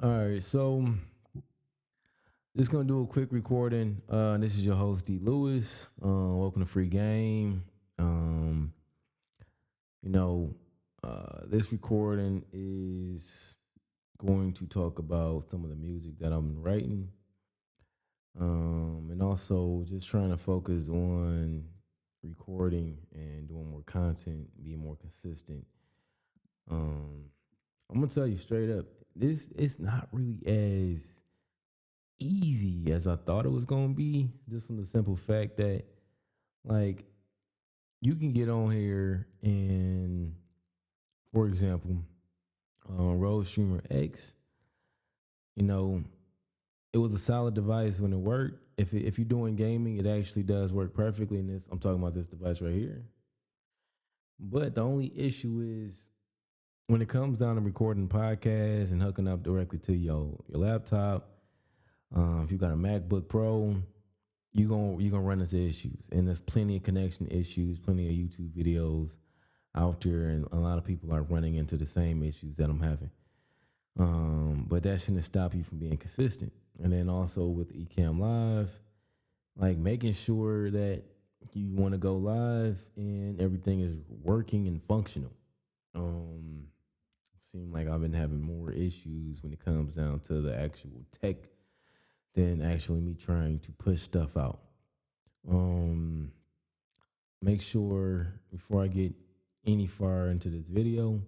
All right, so just gonna do a quick recording. This is your host D Lewis. Welcome to Free Game. Um, you know, this recording is going to talk about some of the music that I'm writing, and also just trying to focus on recording and doing more content, being more consistent. Um, I'm gonna tell you straight up, this it's not really as easy as I thought it was gonna be, just from the simple fact that like you can get on here and, for example, Road Streamer X, you know, it was a solid device when it worked. If you're doing gaming, it actually does work perfectly. In this, I'm talking about this device right here. But the only issue is when it comes down to recording podcasts and hooking up directly to your laptop. If you got a MacBook Pro, you gonna run into issues, and there's plenty of connection issues, plenty of YouTube videos out there, and a lot of people are running into the same issues that I'm having. But that shouldn't stop you from being consistent. And then also with Ecamm Live, like making sure that you want to go live and everything is working and functional. Um, Seem like I've been having more issues when it comes down to the actual tech than actually me trying to push stuff out. Um, Make sure before I get any far into this video,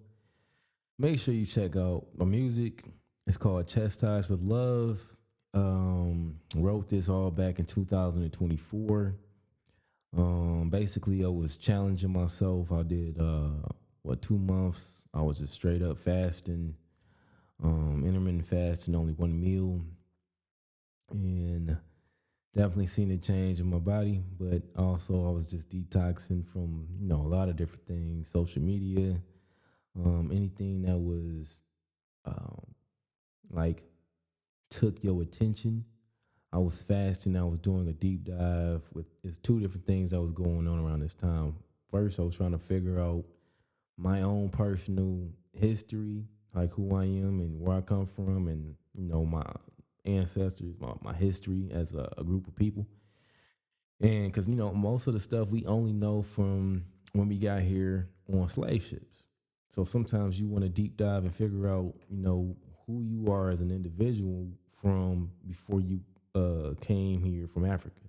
make sure you check out my music. It's called Chastised with Love. Wrote this all back in 2024. Basically, I was challenging myself. I did 2 months. I was just straight up fasting, intermittent fasting, only one meal, and definitely seen a change in my body. But also, I was just detoxing from a lot of different things, social media, anything that was um, like took your attention. I was fasting. I was doing a deep dive with. It's two different things that was going on around this time. First, I was trying to figure out my own personal history, like who I am and where I come from, and my ancestors, my history as a group of people. And because most of the stuff we only know from when we got here on slave ships. So sometimes you want to deep dive and figure out who you are as an individual from before you came here from Africa.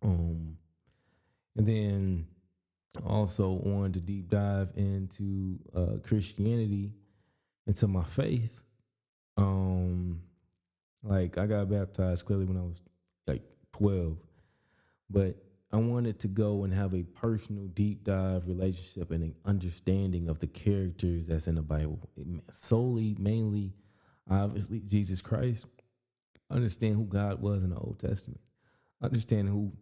Um, and then also wanted to deep dive into Christianity, into my faith. Um, like I got baptized clearly when I was like 12, but I wanted to go and have a personal deep dive relationship and an understanding of the characters that's in the Bible. Solely, mainly, obviously, Jesus Christ. Understand who God was in the Old Testament. Understand who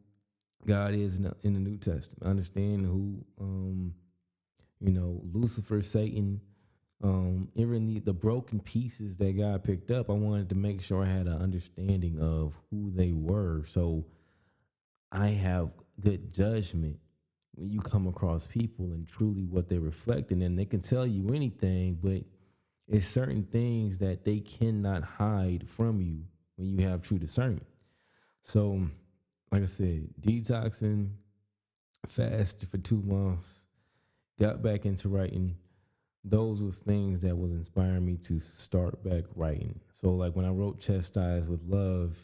God is in the New Testament. Understand who, Lucifer, Satan, even the broken pieces that God picked up. I wanted to make sure I had an understanding of who they were. So I have good judgment when you come across people and truly what they reflect. And then they can tell you anything, but it's certain things that they cannot hide from you when you have true discernment. So, like I said, detoxing, fasted for 2 months, got back into writing. Those was things that was inspiring me to start back writing. So, like when I wrote Chastised with Love,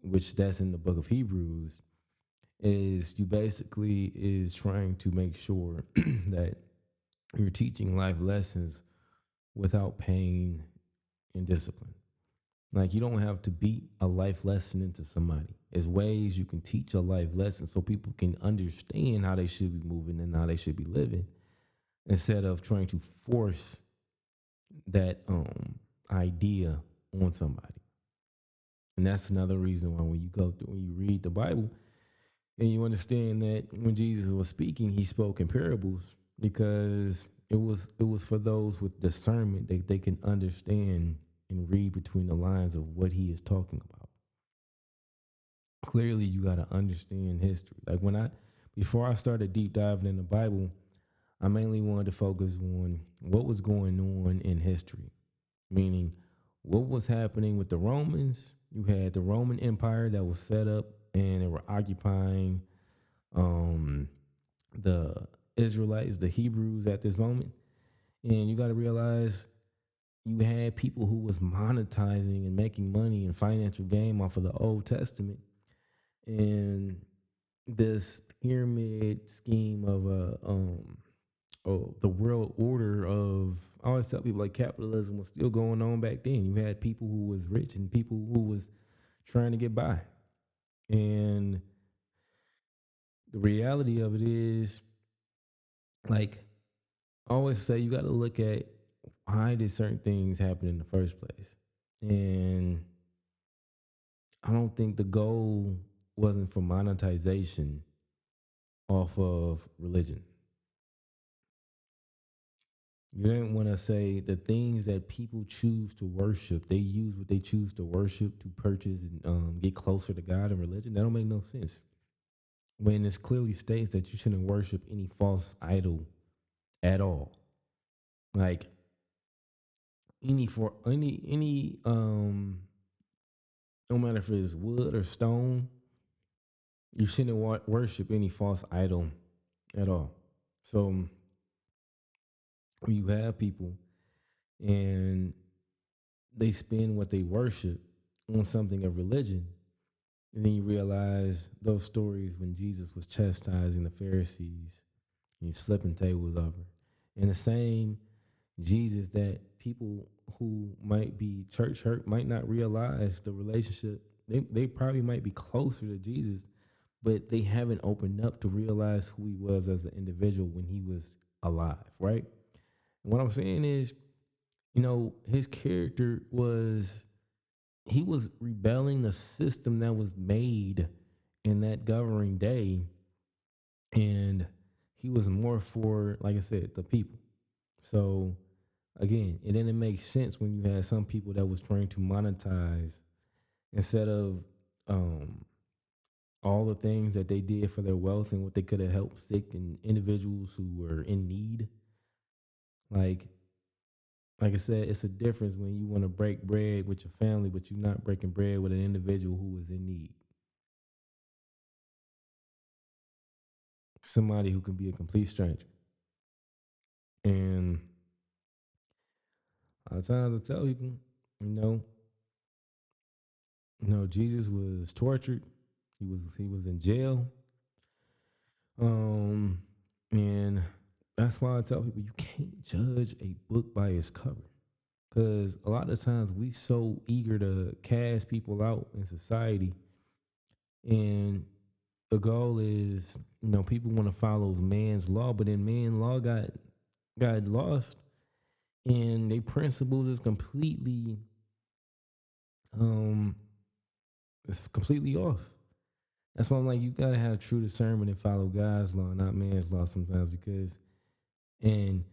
which that's in the book of Hebrews, is you basically is trying to make sure that you're teaching life lessons without pain and discipline. Like you don't have to beat a life lesson into somebody. There's ways you can teach a life lesson so people can understand how they should be moving and how they should be living, instead of trying to force that idea on somebody. And that's another reason why when you read the Bible, and you understand that when Jesus was speaking, he spoke in parables because it was for those with discernment that they can understand and read between the lines of what he is talking about. Clearly, you got to understand history. Like before I started deep diving in the Bible, I mainly wanted to focus on what was going on in history, meaning what was happening with the Romans? You had the Roman Empire that was set up and they were occupying um, the Israelites, the Hebrews at this moment. And you got to realize you had people who was monetizing and making money and financial gain off of the Old Testament. And this pyramid scheme of the world order of, I always tell people, like, capitalism was still going on back then. You had people who was rich and people who was trying to get by. And the reality of it is, like, I always say, you got to look at why did certain things happen in the first place. And I don't think the goal wasn't for monetization off of religion. You didn't want to say the things that people choose to worship, they use what they choose to worship to purchase and get closer to God and religion. That don't make no sense. When it clearly states that you shouldn't worship any false idol at all. Like any no matter if it's wood or stone, you shouldn't worship any false idol at all. So when you have people and they spend what they worship on something of religion, and then you realize those stories when Jesus was chastising the Pharisees, and he's flipping tables over. And the same Jesus that people who might be church hurt might not realize the relationship. They probably might be closer to Jesus, but they haven't opened up to realize who he was as an individual when he was alive, right? And what I'm saying is, his character was, he was rebelling the system that was made in that governing day. And he was more for, like I said, the people. So again, it didn't make sense when you had some people that was trying to monetize instead of um, all the things that they did for their wealth and what they could have helped sick and individuals who were in need. Like like I said, it's a difference when you want to break bread with your family, but you're not breaking bread with an individual who is in need. Somebody who can be a complete stranger. And a lot of times I tell people, you know, Jesus was tortured. He was in jail. Um, and that's why I tell people you can't judge a book by its cover. Because a lot of times we so eager to cast people out in society, and the goal is, people want to follow man's law, but then man's law got lost, and they principles is um completely off. That's why I'm like, you gotta have true discernment and follow God's law, not man's law sometimes, and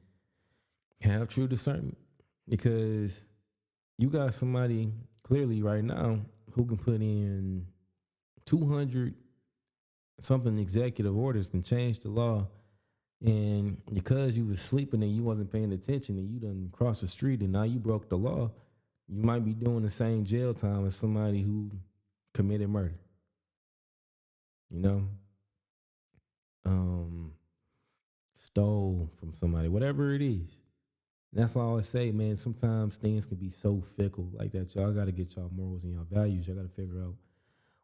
have true discernment, because you got somebody clearly right now who can put in 200 something executive orders and change the law. And because you was sleeping and you wasn't paying attention and you done crossed the street and now you broke the law, you might be doing the same jail time as somebody who committed murder. You know, um, stole from somebody, whatever it is. And that's why I always say, man, sometimes things can be so fickle like that. Y'all got to get y'all morals and y'all values. Y'all got to figure out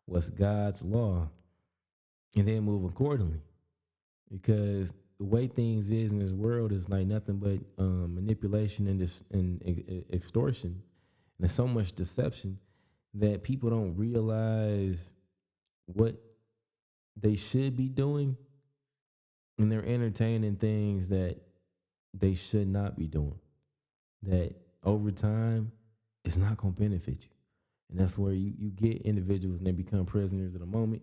what's God's law and then move accordingly. Because the way things is in this world is like nothing but manipulation and extortion, and there's so much deception that people don't realize what they should be doing, and they're entertaining things that they should not be doing. That over time, it's not going to benefit you, and that's where you get individuals and they become prisoners of the moment,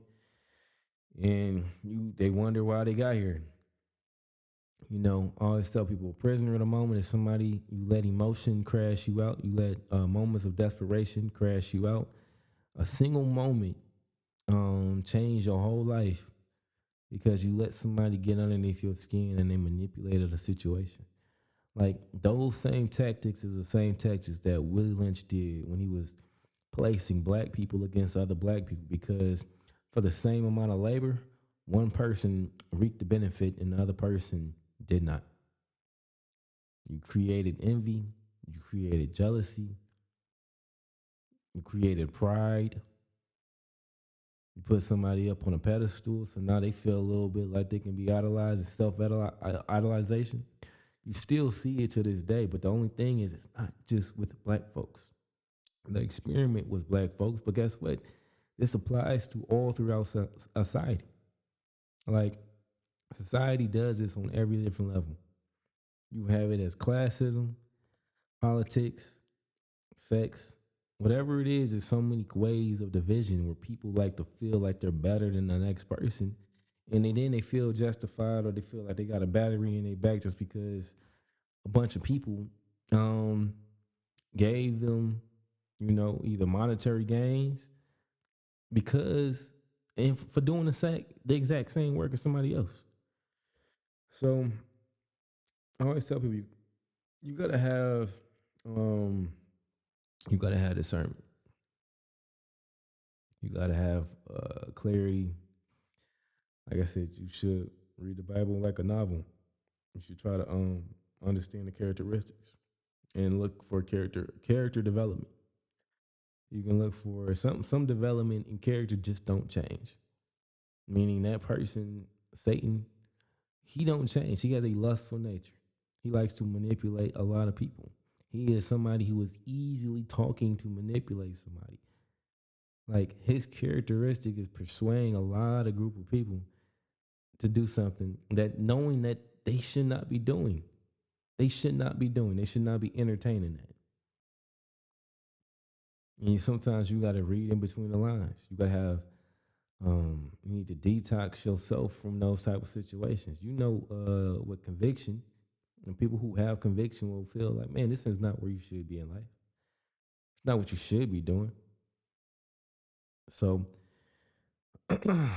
and they wonder why they got here. I always tell people, a prisoner of the moment is somebody you let emotion crash you out. You let moments of desperation crash you out. A single moment change your whole life because you let somebody get underneath your skin and they manipulated the situation. Like those same tactics is the same tactics that Willie Lynch did when he was placing black people against other black people because for the same amount of labor, one person reaped the benefit and the other person did not. You created envy, you created jealousy, you created pride, you put somebody up on a pedestal so now they feel a little bit like they can be idolized and self idolization. You still see it to this day, but the only thing is it's not just with black folks. The experiment was black folks, but guess what? This applies to all throughout society. Like society does this on every different level. You have it as classism, politics, sex, whatever it is. There's so many ways of division where people like to feel like they're better than the next person, and then they feel justified or they feel like they got a battery in their back just because a bunch of people um, gave them, either monetary gains because and for doing the exact same work as somebody else. So I always tell people you gotta have um you gotta have discernment. You gotta have clarity. Like I said, you should read the Bible like a novel. You should try to understand the characteristics and look for character development. You can look for some development in character just don't change. Meaning that person, Satan, he don't change. He has a lustful nature. He likes to manipulate a lot of people. He is somebody who is easily talking to manipulate somebody. Like his characteristic is persuading a lot of group of people to do something that knowing that they should not be doing. They should not be doing. They should not be entertaining that. And sometimes you got to read in between the lines. You got to have you need to detox yourself from those type of situations. With conviction, and people who have conviction will feel like, man, this is not where you should be in life. It's not what you should be doing. So, you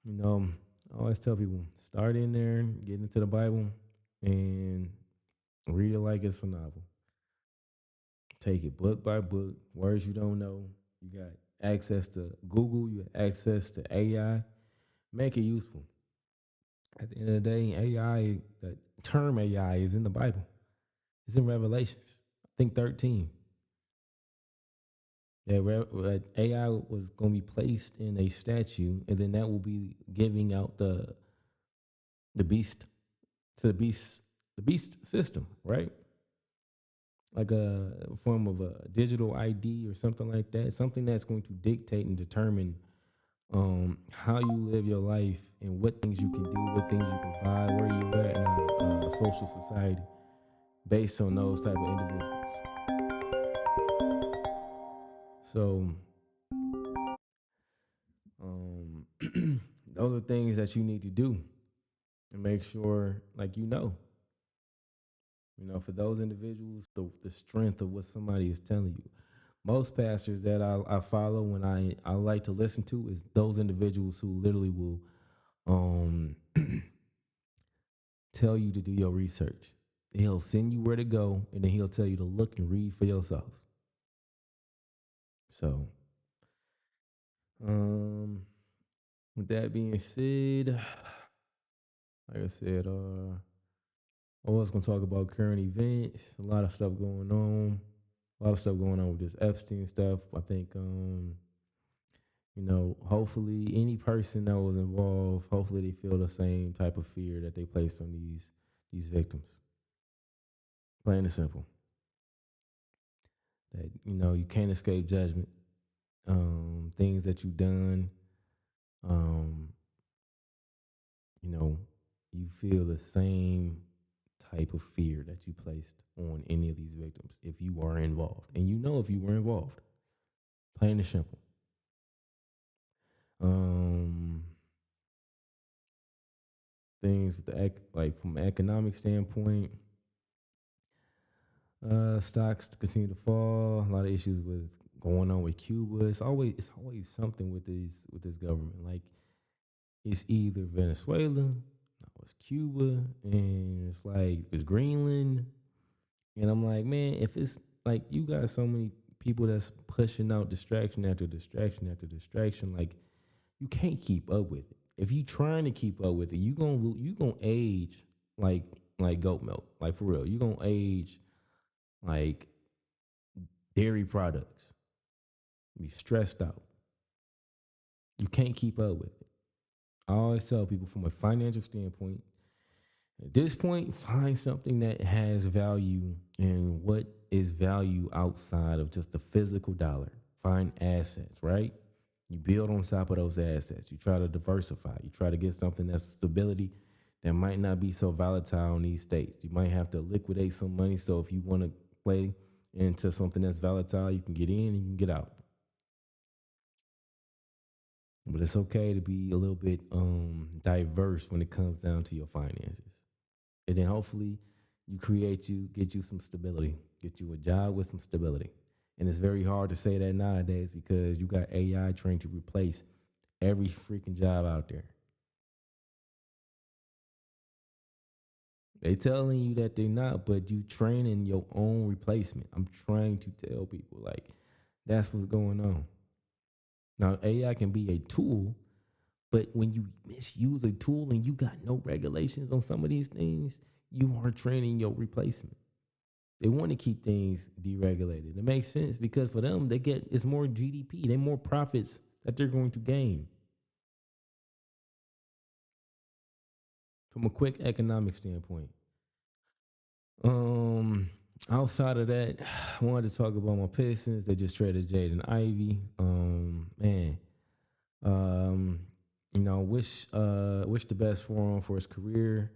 know, I always tell people start in there, get into the Bible, and read it like it's a novel. Take it book by book, words you don't know. You got access to Google, you have access to AI. Make it useful. At the end of the day, the term AI is in the Bible. It's in Revelations. I think 13. That AI was going to be placed in a statue, and then that will be giving out the beast to the beast system, right? Like a form of a digital ID or something like that, something that's going to dictate and determine how you live your life and what things you can do, what things you can buy, where you at in a social society based on those type of individuals. So um, those are things that you need to do and make sure, like for those individuals, the strength of what somebody is telling you. Most pastors that I follow when I like to listen to is those individuals who literally will um, tell you to do your research. He'll send you where to go, and then he'll tell you to look and read for yourself. So, um, with that being said, like I said, I was gonna talk about current events. A lot of stuff going on. A lot of stuff going on with this Epstein stuff. I think, hopefully any person that was involved, hopefully they feel the same type of fear that they place on these victims. Plain and simple. That you can't escape judgment. Things that you've done, um, you know, you feel the same type of fear that you placed on any of these victims if you are involved. And if you were involved. Plain and simple. Um, things with like from an economic standpoint, stocks continue to fall. A lot of issues with going on with Cuba. It's always something with this government. Like it's either Venezuela, no, it's Cuba, and it's like it's Greenland. And I'm like, man, if it's like you got so many people that's pushing out distraction after distraction after distraction, like you can't keep up with it. If you trying to keep up with it, you gonna age like like goat milk, like for real. You gonna age like dairy products. Be stressed out. You can't keep up with it. I always tell people from a financial standpoint, at this point, find something that has value and what is value outside of just the physical dollar. Find assets, right? You build on top of those assets. You try to diversify. You try to get something that's stability that might not be so volatile in these states. You might have to liquidate some money. So if you want to play into something that's volatile, you can get in and you can get out. But it's okay to be a little bit diverse when it comes down to your finances. And then hopefully get you some stability, get you a job with some stability. And it's very hard to say that nowadays because you got AI trying to replace every freaking job out there. They telling you that they're not, but you training your own replacement. I'm trying to tell people like that's what's going on. Now AI can be a tool, but when you misuse a tool and you got no regulations on some of these things, you are training your replacement. They want to keep things deregulated. It makes sense because for them, they get it's more GDP, they more profits that they're going to gain from a quick economic standpoint. Um, Outside of that, I wanted to talk about my Pistons. They just traded Jaden Ivey. Man, um, wish the best for him for his career.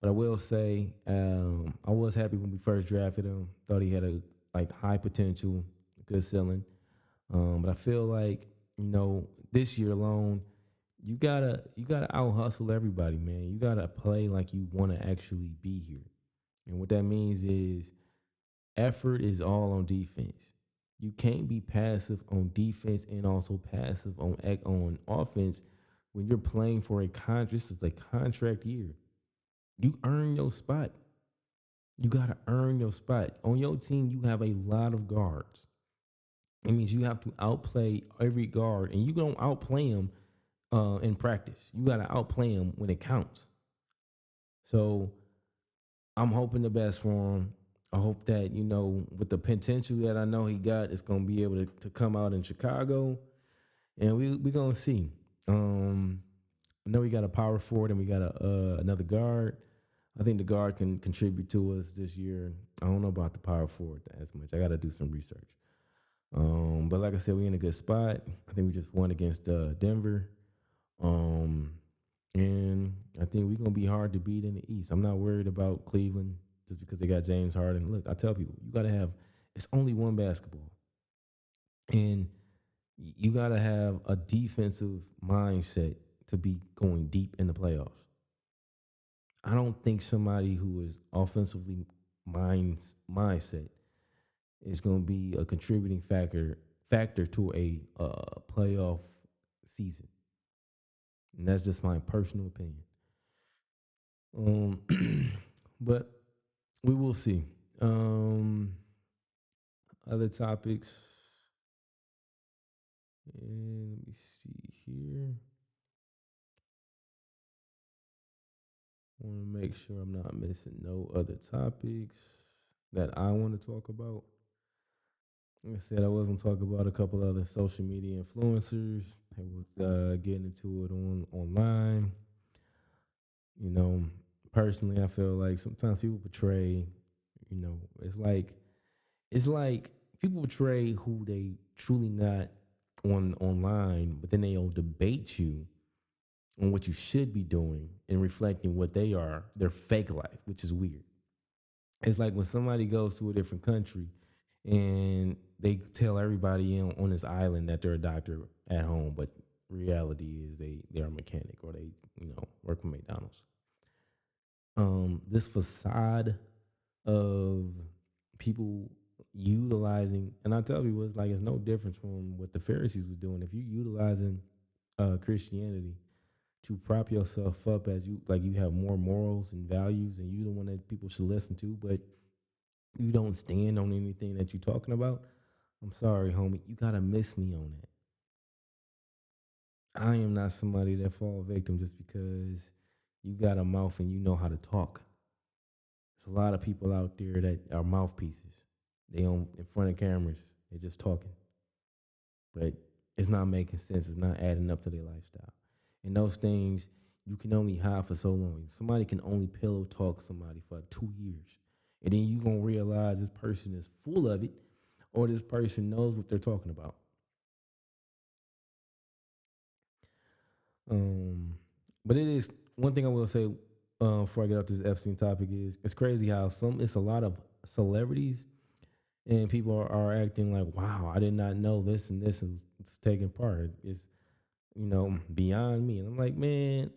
But I will say, I was happy when we first drafted him. Thought he had a like high potential, good ceiling. But I feel like this year alone, you gotta out hustle everybody, man. You gotta play like you want to actually be here, and what that means is effort is all on defense. You can't be passive on defense and also passive on offense when you're playing for a contract. This is a contract year. You earn your spot. You gotta earn your spot on your team. You have a lot of guards. It means you have to outplay every guard, and you don't outplay them in practice. You got to outplay them when it counts. So I'm hoping the best for him. I hope that with the potential that I know he got, it's gonna be able to come out in Chicago, and we gonna see. Um, I know we got a power forward and we got another guard. I think the guard can contribute to us this year. I don't know about the power forward as much. I got to do some research. But like I said, we in a good spot. I think we just won against Denver. Um, and I think we're gonna be hard to beat in the East. I'm not worried about Cleveland just because they got James Harden. Look, I tell people you gotta have it's only one basketball. And you gotta have a defensive mindset to be going deep in the playoffs. I don't think somebody who is offensively mindset is going to be a contributing factor to a playoff season, and that's just my personal opinion. Um, but we will see. Um, Other topics. And let me see here. Want to make sure I'm not missing no other topics that I want to talk about. Like I said, I wasn't talking about a couple other social media influencers. I was getting into it online. You know, personally, I feel like sometimes people portray, it's like people portray who they truly not online, but then they'll debate you on what you should be doing and reflecting what they are, their fake life, which is weird. It's like when somebody goes to a different country and they tell everybody on this island that they're a doctor at home, but reality is they're a mechanic or they work for McDonald's. This facade of people utilizing, and I tell people it's no difference from what the Pharisees was doing. If you're utilizing Christianity to prop yourself up as you have more morals and values and you the one that people should listen to, but You don't stand on anything that you're talking about. I'm sorry, homie. You gotta miss me on that. I am not somebody that fall victim just because you got a mouth and you know how to talk. There's a lot of people out there that are mouthpieces. They on in front of cameras. They're just talking, but it's not making sense. It's not adding up to their lifestyle. And those things you can only hide for so long. Somebody can only pillow talk somebody for 2 years, and then you gonna realize this person is full of it, or this person knows what they're talking about. Um, but it is one thing I will say before I get off this Epstein topic is it's crazy how it's a lot of celebrities and people are acting like, wow, I did not know this and this is taking part. It's beyond me, and I'm like, man,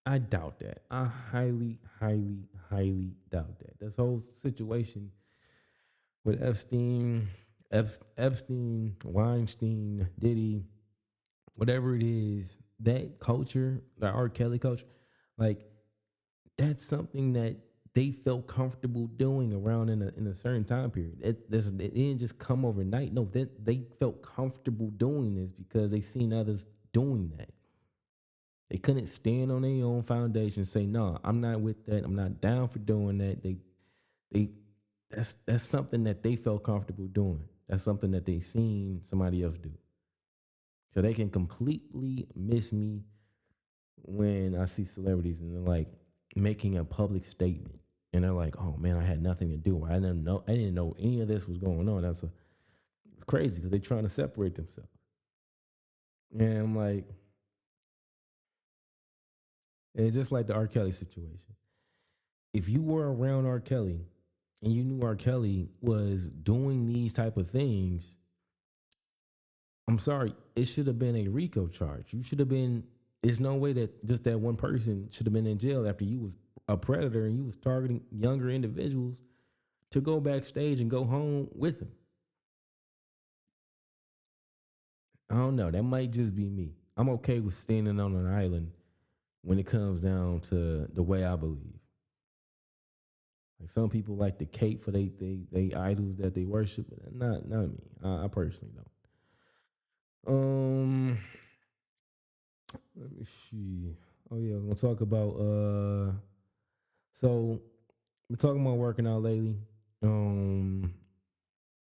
I doubt that. I highly, highly, highly doubt that. This whole situation with Epstein, Weinstein, Diddy, whatever it is, that culture, the R. Kelly culture, like that's something that they felt comfortable doing around in a certain time period. It didn't just come overnight. No, that they felt comfortable doing this because they seen others doing that. They couldn't stand on their own foundation and say, no, I'm not with that. I'm not down for doing that. They that's something that they felt comfortable doing. That's something that they seen somebody else do. So they can completely miss me when I see celebrities and they're like making a public statement and they're like, "Oh man, I had nothing to do. I didn't know any of this was going on." It's crazy because they're trying to separate themselves. And I'm like, it's just like the R. Kelly situation. If you were around R. Kelly and you knew R. Kelly was doing these type of things, I'm sorry, it should have been a RICO charge. You should have been. There's no way that just that one person should have been in jail after you was a predator and you was targeting younger individuals to go backstage and go home with him. I don't know. That might just be me. I'm okay with standing on an island when it comes down to the way I believe. Like some people like to cape for they idols that they worship, but not me. I personally don't. Let me see. Oh yeah, I'm gonna talk about so we're talking about working out lately. Um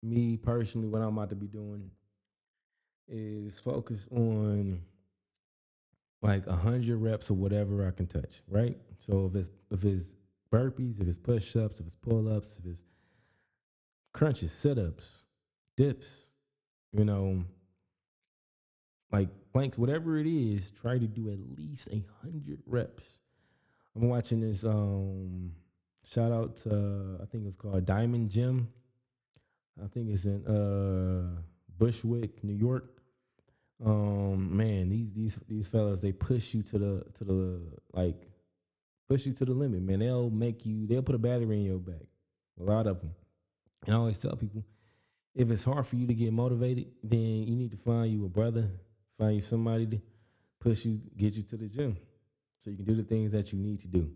Me personally, what I'm about to be doing is focus on like 100 reps of whatever I can touch, right? So if it's burpees, if it's push ups, if it's pull ups, if it's crunches, sit ups, dips, you know, like planks, whatever it is, try to do at least 100 reps. I'm watching this. Shout out to I think it's called Diamond Gym. I think it's in Bushwick, New York. Man, these fellas they push you to the like push you to the limit, man. They'll put a battery in your back. A lot of them. And I always tell people, if it's hard for you to get motivated, then you need to find you a brother, find you somebody to push you, get you to the gym, so you can do the things that you need to do.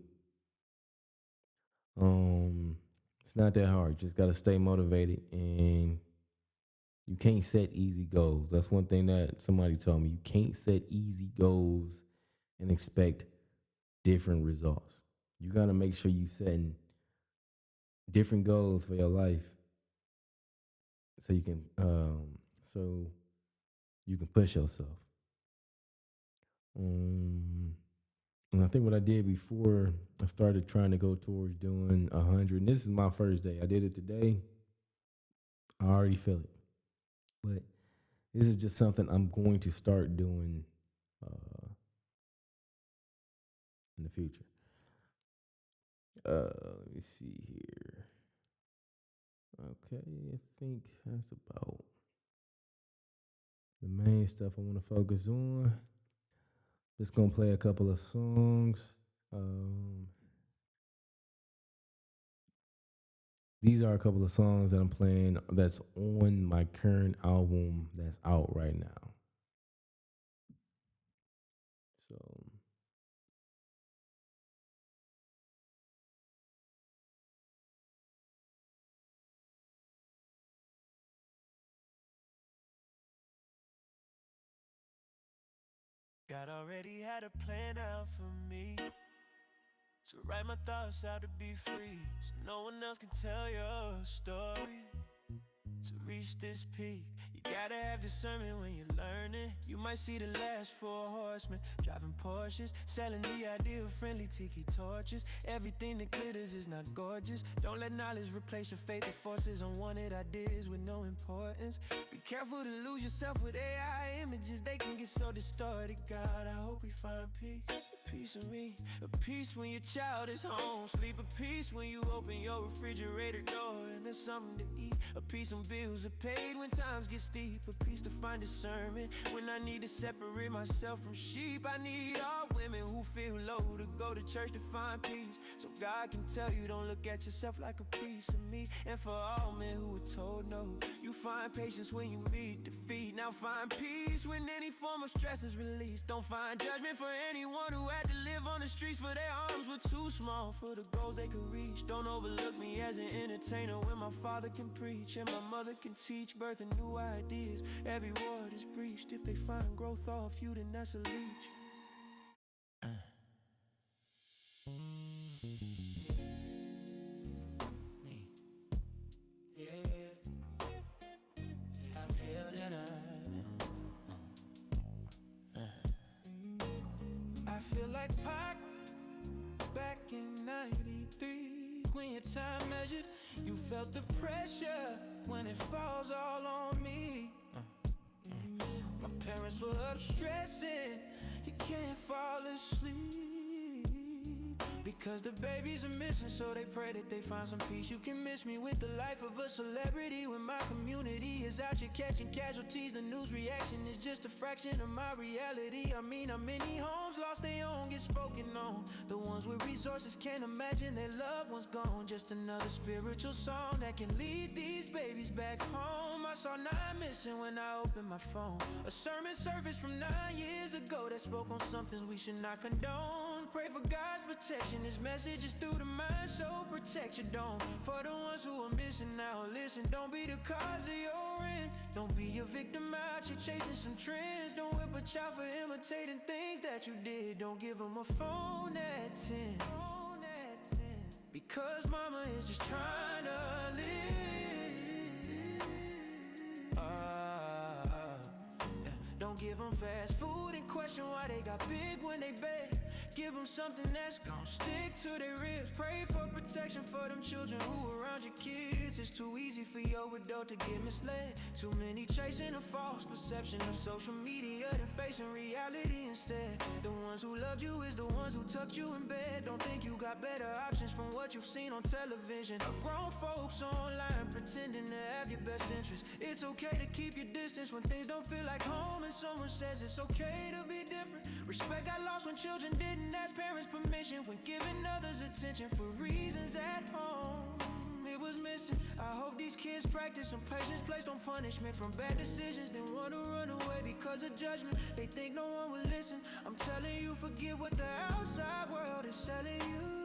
Um, it's not that hard. You just gotta stay motivated, and you can't set easy goals. That's one thing that somebody told me. You can't set easy goals and expect different results. You gotta make sure you setting different goals for your life so so you can push yourself. Um, and I think what I did before I started trying to go towards doing 100. And this is my first day. I did it today. I already feel it, but this is just something I'm going to start doing uh, in the future. Let me see here. Okay, I think that's about the main stuff I want to focus on. Just gonna play a couple of songs. Um, these are a couple of songs that I'm playing that's on my current album that's out right now. So God already had a plan out for me, to write my thoughts out to be free, so no one else can tell your story. To reach this peak, you gotta have discernment when you're learning. You might see the last 4 horsemen driving Porsches, selling the idea of friendly tiki torches. Everything that glitters is not gorgeous. Don't let knowledge replace your faith with forces unwanted ideas with no importance. Be careful to lose yourself with AI images, they can get so distorted. God, I hope we find peace, a piece of me, a peace when your child is home, sleep a peace when you open your refrigerator door and there's something to eat, a piece when bills are paid, when times get steep, a piece to find discernment when I need to separate myself from sheep. I need all women who feel low to go to church to find peace, so God can tell you don't look at yourself like a piece of me. And for all men who were told no, you find patience when you meet defeat. Now find peace when any form of stress is released. Don't find judgment for anyone who had to live on the streets, for their arms were too small for the goals they could reach. Don't overlook me as an entertainer when my father can preach and my mother can teach, birthing new ideas. Every word is preached. If they find growth off you, then that's a leech. I feel like Pac back in 93, when your time measured, you felt the pressure when it falls all on me. My parents were up stressing, you can't fall asleep because the babies are missing, so they pray that they find some peace. You can miss me with the life of a celebrity when my community is out here catching casualties. The news reaction is just a fraction of my reality. I mean, how many homes lost their own get spoken on? The ones with resources can't imagine their loved ones gone. Just another spiritual song that can lead these babies back home. I saw 9 missing when I opened my phone, a sermon service from 9 years ago that spoke on something we should not condone. Pray for God's protection, His message is through the mind, so protect your dome. For the ones who are missing now, listen, don't be the cause of your end. Don't be a victim out here chasing some trends. Don't whip a child for imitating things that you did. Don't give them a phone at 10, because mama is just trying to live. Don't give them fast food and question why they got big when they beg. Give them something that's gon' stick to their ribs. Pray for protection for them children who around your kids. It's too easy for your adult to get misled. Too many chasing a false perception of social media than facing reality instead. The ones who loved you is the ones who tucked you in bed. Don't think you got better options from what you've seen on television. Grown folks online pretending to have your best interest. It's okay to keep your distance when things don't feel like home, and someone says it's okay to be different. Respect got lost when children didn't ask parents permission, when giving others attention for reasons at home it was missing. I hope these kids practice some patience placed on punishment from bad decisions, then want to run away because of judgment. They think no one will listen. I'm telling you, forget what the outside world is telling you.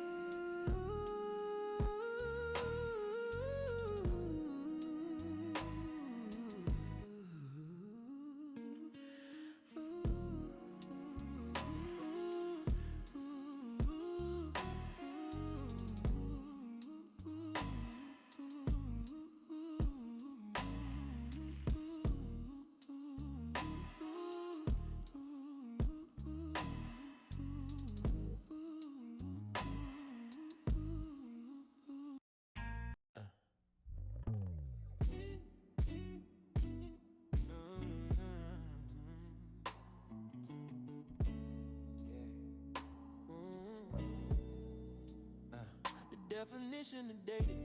Definition of dating,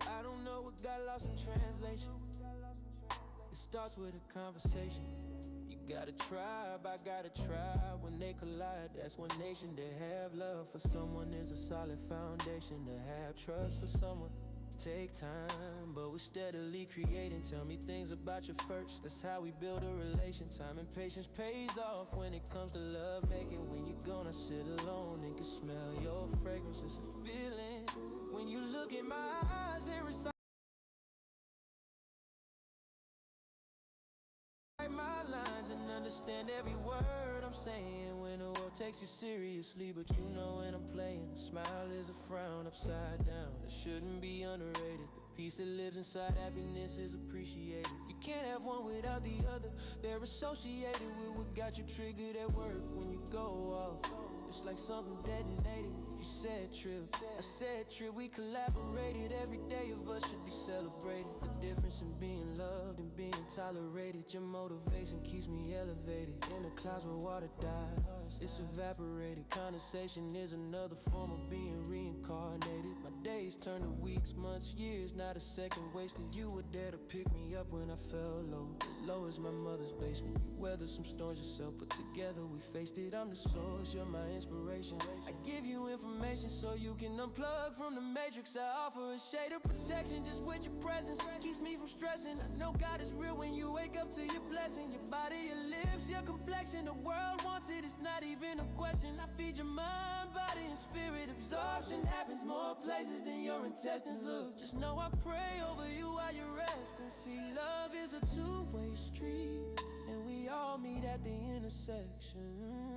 I don't know what got lost in translation. It starts with a conversation. You got a tribe, I got a tribe. When they collide, that's one nation. To have love for someone is a solid foundation. To have trust for someone take time, but we're steadily creating. Tell me things about you first, that's how we build a relation. Time and patience pays off when it comes to love making. When you're gonna sit alone and can smell your fragrance, it's a feeling. When you look in my eyes and recite my lines and understand understand every word I'm saying when the world takes you seriously. But you know when I'm playing, a smile is a frown upside down. It shouldn't be underrated. The peace that lives inside happiness is appreciated. You can't have one without the other. They're associated with what got you triggered at work when you go off. It's like something detonated. If you said trip, I said trip. We collaborated. Every day of us should be celebrated. The difference in being loved and being tolerated. Your motivation keeps me elevated. In the clouds where water died, it's evaporated. Condensation is another form of being reincarnated. My days turn to weeks, months, years. Not a second wasted. You were there to pick me up when I fell low. Low as my mother's basement. You weathered some storms yourself, but together we faced it. I'm the source, you're my inspiration. I give you information so you can unplug from the matrix. I offer a shade of protection just with your presence. Keeps me from stressing. I know God is real when you wake up to your blessing. Your body, your lips, your complexion. The world wants it, it's not even a question. I feed your mind, body, and spirit. Absorption happens more places than your intestines look. Just know I pray over you while you rest. And see, love is a two-way street, and we all meet at the intersection.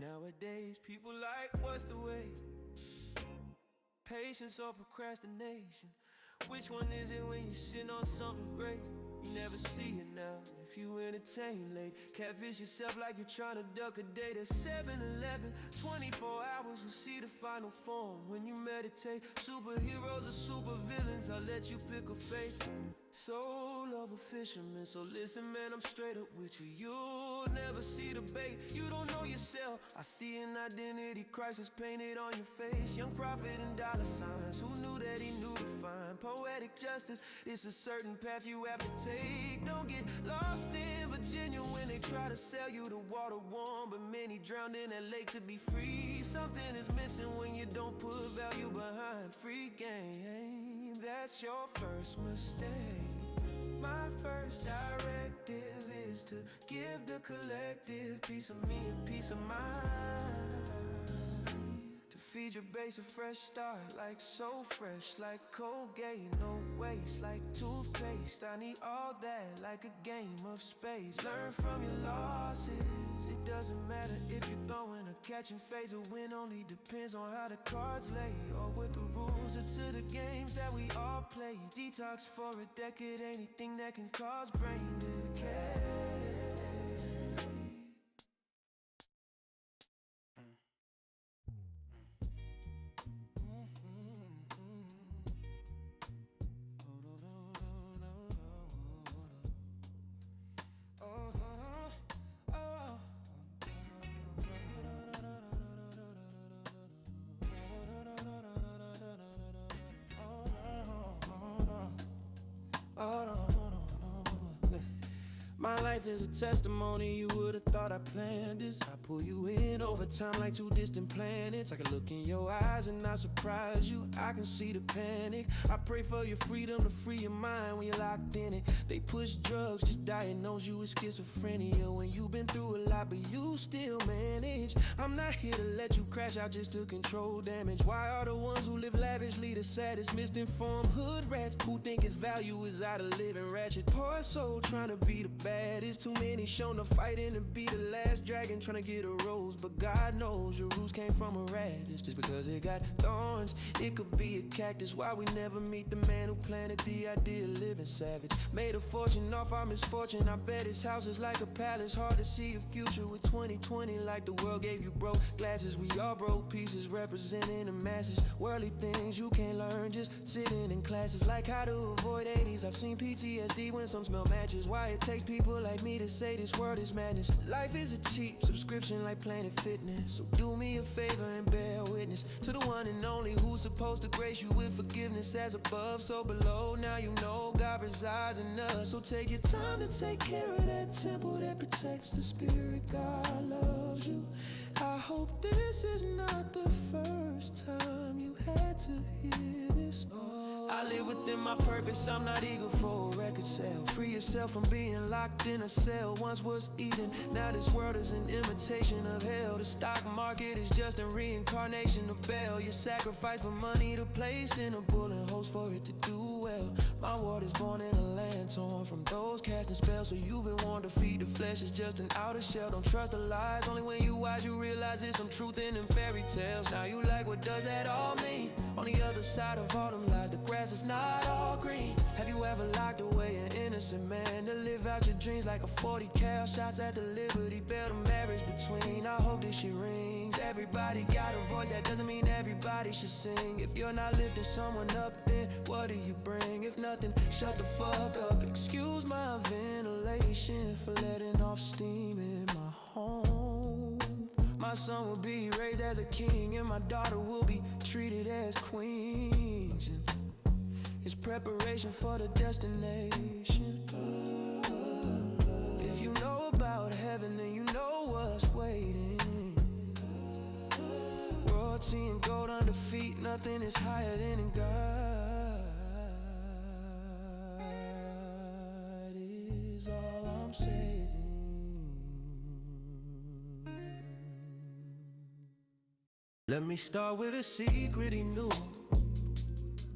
Nowadays, people like, what's the way? Patience or procrastination? Which one is it when you're sitting on something great? You never see it now if you entertain late. Catfish yourself like you're trying to duck a date at 7-Eleven. 24 hours, you see the final form when you meditate. Superheroes or supervillains, I'll let you pick a fate. Soul of a fisherman, so listen man, I'm straight up with you. You'll never see the bait, you don't know yourself. I see an identity crisis painted on your face. Young prophet and dollar signs, who knew that he knew to find poetic justice? It's a certain path you have to take. Don't get lost in Virginia when they try to sell you the water warm, but many drowned in that lake to be free. Something is missing when you don't put value behind free game. That's your first mistake. My first directive is to give the collective piece of me a piece of mind. To feed your base a fresh start, like so fresh, like Colgate, no waste, like toothpaste. I need all that, like a game of space. Learn from your losses. It doesn't matter if you're throwing or catching fades. A win only depends on how the cards lay, or what the rules are to the games that we all play. Detox for a decade, anything that can cause brain decay. My life is a testimony, you would've thought I planned this. I pull you in over time like two distant planets. I can look in your eyes and not surprise you. I can see the panic. I pray for your freedom to free your mind when you're locked in it. They push drugs, just diagnose you with schizophrenia. When you've been through a lot, but you still manage. I'm not here to let you crash out just to control damage. Why are the ones who live lavishly the saddest? Misinformed hood rats who think his value is out of living ratchet. Poor soul trying to be the baddest. Too many shown to fighting to be the last dragon trying to get a rose. But God knows your roots came from a radish. Just because it got thorns, it could be a cactus. Why we never meet the man who planted the idea of living savage? Made a fortune off our misfortune. I bet his house is like a palace. Hard to see a future with 2020 like the world gave you broke glasses. We all broke pieces representing the masses. Worldly things you can't learn just sitting in classes. Like how to avoid 80s. I've seen PTSD when some smell matches. Why it takes people like me to say this world is madness. Life is a cheap subscription like playing Planet Fitness. So do me a favor and bear witness to the one and only who's supposed to grace you with forgiveness. As above, so below. Now you know God resides in us. So take your time to take care of that temple that protects the spirit. God loves you. I hope this is not the first time you had to hear this. I live within my purpose, I'm not eager for a record sale. Free yourself from being locked in a cell. Once was Eden, now this world is an imitation of hell. The stock market is just a reincarnation of Baal. You sacrifice for money to place in a bull and hopes for it to do well. My ward is born in a land torn from those casting spells. So you've been warned to feed the flesh, it's just an outer shell. Don't trust the lies, only when you wise you realize there's some truth in them fairy tales. Now you like, what does that all mean? On the other side of all them lies, the grass is not all green. Have you ever locked away an innocent man to live out your dreams like a 40 cal? Shots at the Liberty Bell, the marriage between. I hope this shit rings. Everybody got a voice, that doesn't mean everybody should sing. If you're not lifting someone up, then what do you bring? If nothing, shut the fuck up. Excuse my ventilation for letting off steam in my home. My son will be raised as a king, and my daughter will be treated as queens. And it's preparation for the destination. If you know about heaven, then you know what's waiting. Royalty and gold under feet, nothing is higher than in God. Is all I'm saying. Let me start with a secret he knew.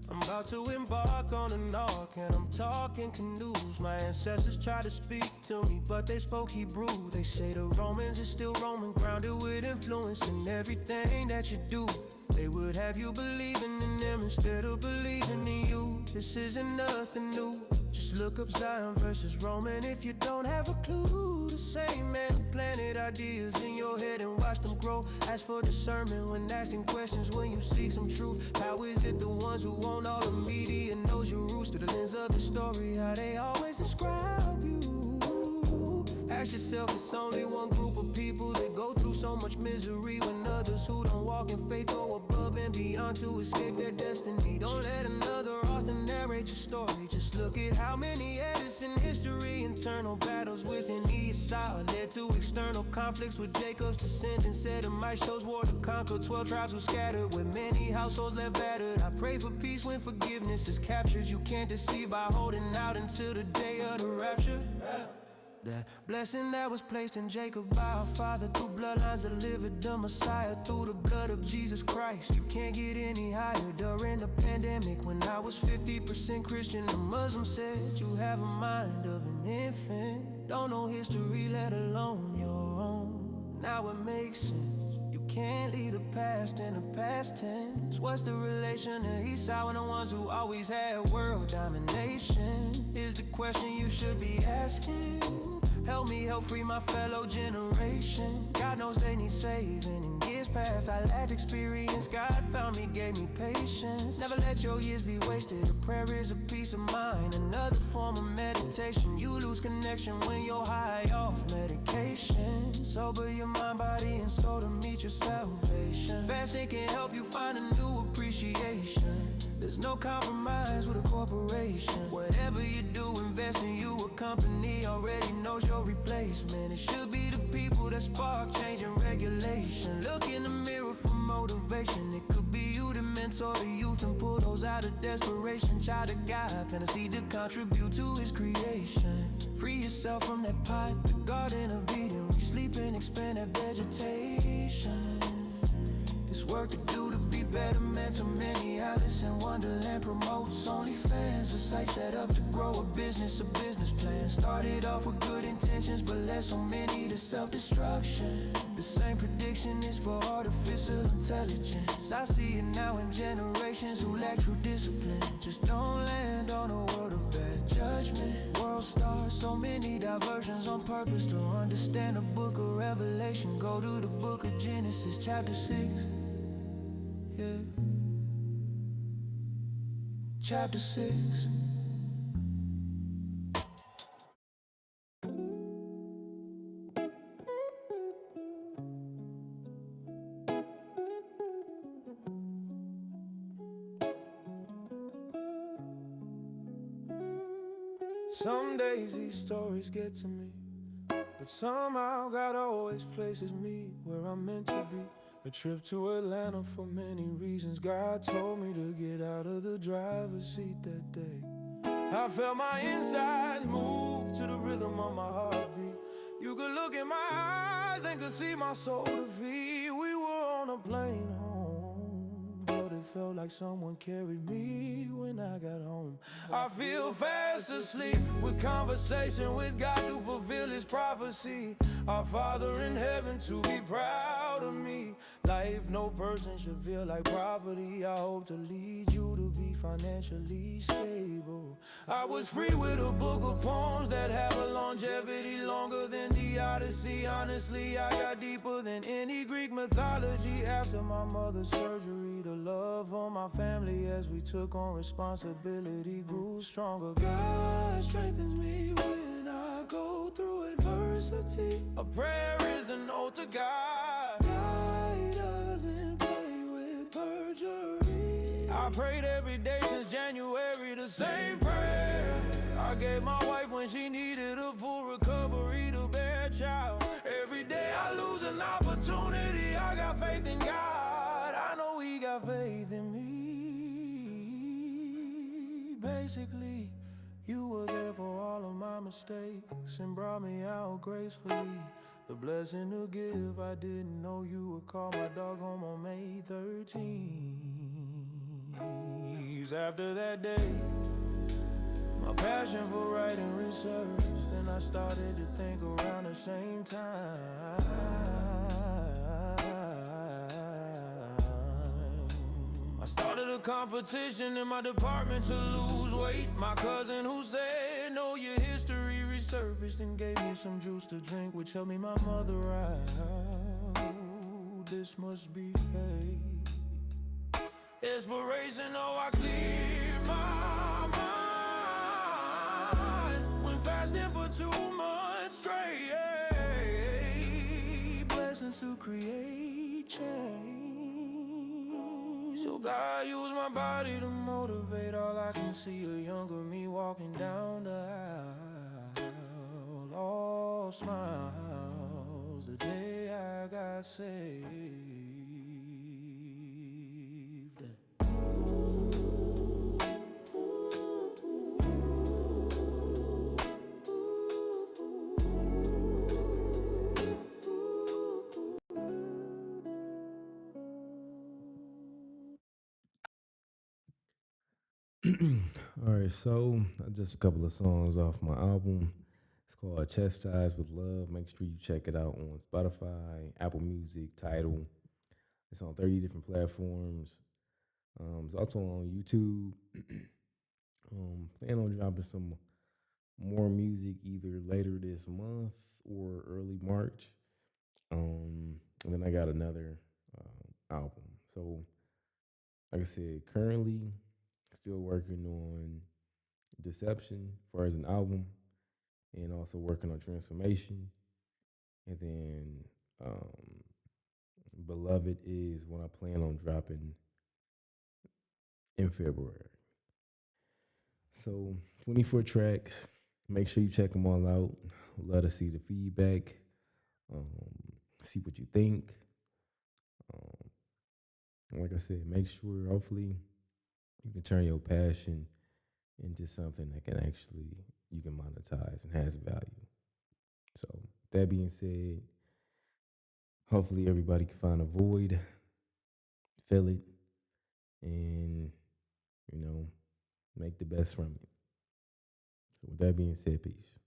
I'm about to embark on an ark, and I'm talking canoes. My ancestors tried to speak to me, but they spoke Hebrew. They say the Romans is still Roman, grounded with influence in everything that you do. They would have you believing in them instead of believing in you. This isn't nothing new. Just look up Zion versus Roman if you don't have a clue. The same man who planted ideas in your head and watch them grow. Ask for discernment when asking questions, when you seek some truth. How is it the ones who own all the media knows your roots through the lens of your story? How they always describe you. Ask yourself, it's only one group of people that go through so much misery, when others who don't walk in faith go above and beyond to escape their destiny. Don't let another author narrate your story. Just look at how many edits in history. Internal battles within Esau led to external conflicts with Jacob's descendants. Edomite shows war to conquer 12 tribes were scattered, with many households left battered. I pray for peace when forgiveness is captured. You can't deceive by holding out until the day of the rapture. That blessing that was placed in Jacob by our father, through bloodlines delivered the Messiah through the blood of Jesus Christ. You can't get any higher. During the pandemic, when I was 50% Christian, a Muslim said you have a mind of an infant. Don't know history, let alone your own. Now it makes sense. You can't leave the past in the past tense. What's the relation to Esau and the ones who always had world domination? Is the question you should be asking. Help me help free my fellow generation. God knows they need saving. In years past I lacked experience. God found me, gave me patience. Never let your years be wasted. A prayer is a peace of mind, another form of meditation. You lose connection when you're high off medication. Sober your mind, body, and soul to meet your salvation. Fasting can help you find a new appreciation. There's no compromise with a corporation. Whatever you do, invest in you. A company already knows your replacement. It should be the people that spark change and regulation. Look in the mirror for motivation. It could be you that mentor the youth and pull those out of desperation. Child of God, plant a seed to contribute to his creation. Free yourself from that pot, the Garden of Eden. We sleep and expand that vegetation. It's work to do to be better, man. To many, Alice in Wonderland promotes OnlyFans, a site set up to grow a business plan. Started off with good intentions, but led so many to self-destruction. The same prediction is for artificial intelligence. I see it now in generations who lack true discipline. Just don't land on a world of bad judgment. World stars, so many diversions on purpose. To understand the book of Revelation, go to the book of Genesis, chapter 6. Yeah. Chapter 6. Some days these stories get to me, but somehow God always places me where I'm meant to be. A trip to Atlanta for many reasons. God told me to get out of the driver's seat that day. I felt my insides move to the rhythm of my heartbeat. You could look in my eyes and could see my soul defeat. We were on a plane home, but it felt like someone carried me when I got home. I feel fast asleep with conversation with God to fulfill his prophecy. Our Father in heaven to be proud of me. Life no person should feel like property. I hope to lead you to be financially stable. I was free with a book of poems that have a longevity longer than the Odyssey. Honestly, I got deeper than any Greek mythology. After my mother's surgery, the love for my family as we took on responsibility grew stronger. God strengthens me when I go through adversity. A prayer is an oath to God. God doesn't play with perjury. I prayed every day since January, the same prayer I gave my wife when she needed a full recovery to bear a child. Every day I lose an opportunity. I got faith in God. I know he got faith in me. Basically, you were there for all of my mistakes and brought me out gracefully. The blessing to give, I didn't know you would call my dog home on May 13th. After that day, my passion for writing researched, and I started to think around the same time. I started a competition in my department to lose weight. My cousin who said, know your history resurfaced and gave me some juice to drink, which helped me my mother out. This must be fate. Inspiration, oh, I cleared my mind. Went fasting for 2 months straight. Blessings to create change. So God used my body to motivate. All I can see a younger me walking down the aisle. All smiles the day I got saved. All right, so just a couple of songs off my album. It's called Chastised with Love. Make sure you check it out on Spotify, Apple Music, Tidal. It's on 30 different platforms. It's also on YouTube. Plan on dropping some more music either later this month or early March. And then I got another album. So, like I said, currently still working on Deception as far as an album, and also working on Transformation. And then Beloved is what I plan on dropping in February. So 24 tracks. Make sure you check them all out. Love to see the feedback. Um, see what you think. Like I said, make sure hopefully you can turn your passion into something that can actually you can monetize and has value. So that being said, hopefully everybody can find a void, fill it, and you know, make the best from it. So with that being said, peace.